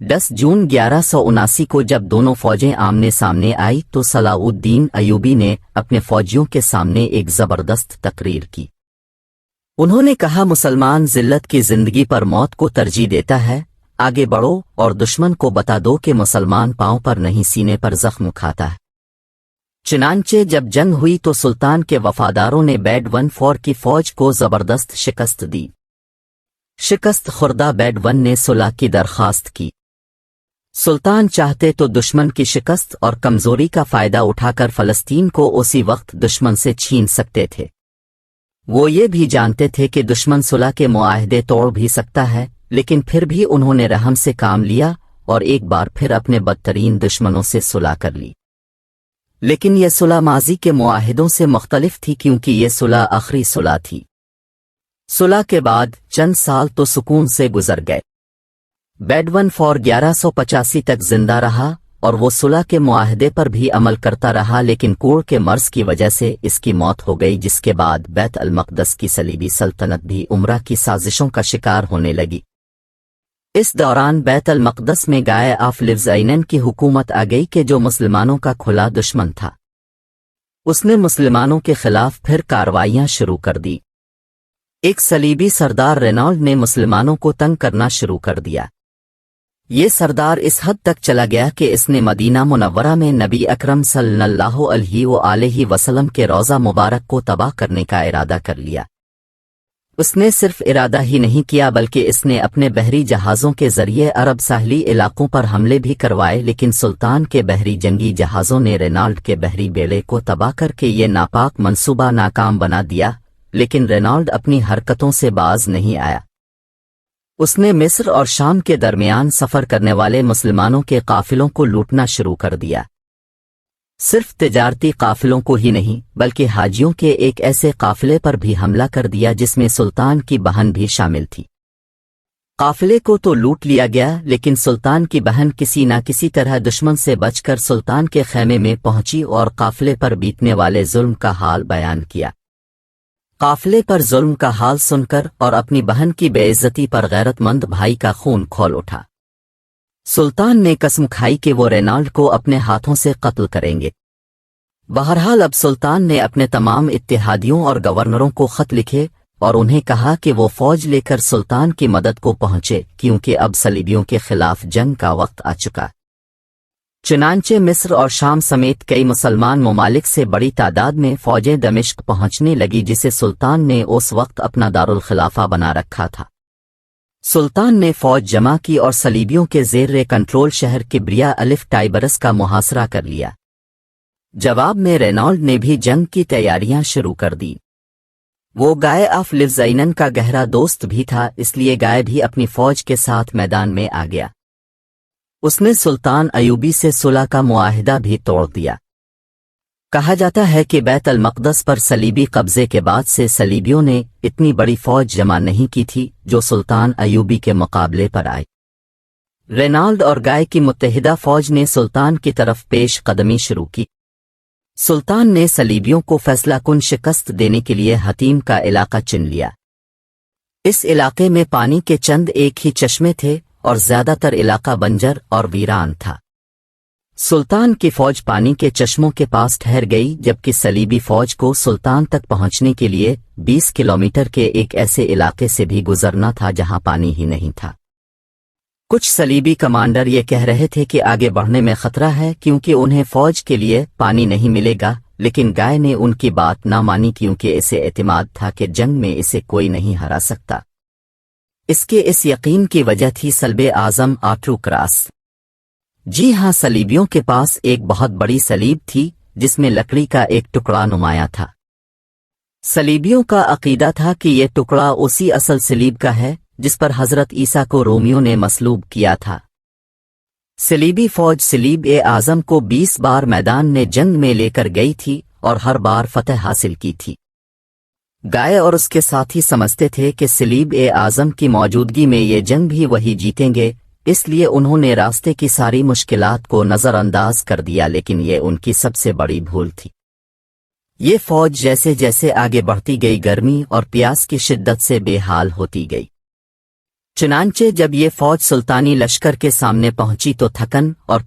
10 जून 1179 को जब दोनों फौजें आमने सामने आई तो सलाउद्दीन अयूबी ने अपने फौजियों के सामने एक जबरदस्त तकरीर की। उन्होंने कहा, मुसलमान जिल्लत की जिंदगी पर मौत को तरजीह देता है। आगे बढ़ो और दुश्मन को बता दो कि मुसलमान पांव पर नहीं सीने पर जख्म खाता है। चुनांचे जब जंग हुई तो सुल्तान के वफादारों ने बेडवन फोर की फौज को जबरदस्त शिकस्त दी। शिकस्त खुर्दा बेडवन ने सुलह की दरख्वास्त की। सुल्तान चाहते तो दुश्मन की शिकस्त और कमजोरी का फायदा उठाकर फलस्तीन को उसी वक्त दुश्मन से छीन सकते थे। वो ये भी जानते थे कि दुश्मन सुलह के मुआहदे तोड़ भी सकता है, लेकिन फिर भी उन्होंने रहम से काम लिया और एक बार फिर अपने बदतरीन दुश्मनों से सुलह कर ली। लेकिन यह सुलह माजी के मुआहिदों से मुख्तलिफ थी, क्योंकि यह सुलह आखिरी सुलह थी। सुलह के बाद चंद साल तो सुकून से गुजर गए। बेडवन फोर 1185 तक जिंदा रहा और वो सुलह के मुआहदे पर भी अमल करता रहा, लेकिन कोढ़ के मर्ज की वजह से इसकी मौत हो गई, जिसके बाद बैत अल मक़दस की सलीबी सल्तनत भी उमरा की साजिशों का शिकार होने लगी। इस दौरान बैत अल मक़दस में गाय ऑफ लिव्ज़ैनन की हुकूमत आ गई कि जो मुसलमानों का खुला दुश्मन था। उसने मुसलमानों के खिलाफ फिर कार्रवाइयां शुरू कर दी। एक सलीबी सरदार रेनॉल्ड ने मुसलमानों को तंग करना शुरू कर दिया। ये सरदार इस हद तक चला गया कि इसने मदीना मुनव्वरा में नबी अकरम सल्लल्लाहु अलैहि वसल्लम के रोज़ा मुबारक को तबाह करने का इरादा कर लिया। उसने सिर्फ इरादा ही नहीं किया, बल्कि इसने अपने बहरी जहाज़ों के जरिए अरब साहली इलाकों पर हमले भी करवाए, लेकिन सुल्तान के बहरी जंगी जहाज़ों ने रेनॉल्ड के बहरी बेड़े को तबाह करके ये नापाक मंसूबा नाकाम बना दिया। लेकिन रेनॉल्ड अपनी हरकतों से बाज नहीं आया। उसने मिस्र और शाम के दरमियान सफ़र करने वाले मुसलमानों के काफिलों को लूटना शुरू कर दिया। सिर्फ तिजारती काफिलों को ही नहीं, बल्कि हाजियों के एक ऐसे काफिले पर भी हमला कर दिया जिसमें सुल्तान की बहन भी शामिल थी। काफिले को तो लूट लिया गया, लेकिन सुल्तान की बहन किसी न किसी तरह दुश्मन से बचकर सुल्तान के खेमे में पहुंची और काफिले पर बीतने वाले जुल्म का हाल बयान किया। काफिले पर जुल्म का हाल सुनकर और अपनी बहन की बेइज्जती पर गैरतमंद भाई का खून खौल उठा। सुल्तान ने कसम खाई कि वो रेनॉल्ड को अपने हाथों से कत्ल करेंगे। बहरहाल अब सुल्तान ने अपने तमाम इत्तेहादियों और गवर्नरों को खत लिखे और उन्हें कहा कि वो फौज लेकर सुल्तान की मदद को पहुंचे, क्योंकि अब सलीबियों के खिलाफ जंग का वक्त आ चुका। चुनांचे मिस्र और शाम समेत कई मुसलमान ममालिक से बड़ी तादाद में फौजें दमिश्क पहुंचने लगी, जिसे सुल्तान ने उस वक्त अपना दारुल खिलाफा बना रखा था। सुल्तान ने फौज जमा की और सलीबियों के ज़ेर कंट्रोल शहर किब्रिया अलिफ टाइबरस का मुहासरा कर लिया। जवाब में रेनॉल्ड ने भी जंग की तैयारियां शुरू कर दी। वो गाय ऑफ लिव्ज़ैनन का गहरा दोस्त भी था, इसलिए गाय भी अपनी फौज के साथ मैदान में आ गया। उसने सुल्तान अयूबी से सुलह का मुआहिदा भी तोड़ दिया। कहा जाता है कि बैत अल मक़दस पर सलीबी कब्जे के बाद से सलीबियों ने इतनी बड़ी फौज जमा नहीं की थी जो सुल्तान अयूबी के मुकाबले पर आई। रेनॉल्ड और गाय की मुत्तहिदा फौज ने सुल्तान की तरफ पेश कदमी शुरू की। सुल्तान ने सलीबियों को फैसला कुन शिकस्त देने के लिए हतीम का इलाका चुन लिया। इस इलाके में पानी के चंद एक ही चश्मे थे और ज्यादातर इलाका बंजर और वीरान था। सुल्तान की फौज पानी के चश्मों के पास ठहर गई, जबकि सलीबी फौज को सुल्तान तक पहुंचने के लिए 20 किलोमीटर के एक ऐसे इलाके से भी गुजरना था जहां पानी ही नहीं था। कुछ सलीबी कमांडर ये कह रहे थे कि आगे बढ़ने में खतरा है, क्योंकि उन्हें फौज के लिए पानी नहीं मिलेगा, लेकिन गाय ने उनकी बात ना मानी, क्योंकि इसे एतमाद था कि जंग में इसे कोई नहीं हरा सकता। इसके इस यकीन की वजह थी सल्बे आज़म आट्रू क्रॉस। जी हां, सलीबियों के पास एक बहुत बड़ी सलीब थी जिसमें लकड़ी का एक टुकड़ा नुमाया था। सलीबियों का अकीदा था कि यह टुकड़ा उसी असल सलीब का है जिस पर हजरत ईसा को रोमियो ने मसलूब किया था। सलीबी फौज सलीब ए आज़म को 20 बार मैदान में जंग में लेकर गई थी और हर बार फतह हासिल की थी। गाय और उसके साथी समझते थे कि सलीब ए आज़म की मौजूदगी में ये जंग भी वही जीतेंगे, इसलिए उन्होंने रास्ते की सारी मुश्किलात को नज़रअंदाज कर दिया, लेकिन ये उनकी सबसे बड़ी भूल थी। ये फौज जैसे जैसे आगे बढ़ती गई गर्मी और प्यास की शिद्दत से बेहाल होती गई। چنانچہ جب یہ فوج سلطانی لشکر کے سامنے پہنچی تو تھکن اور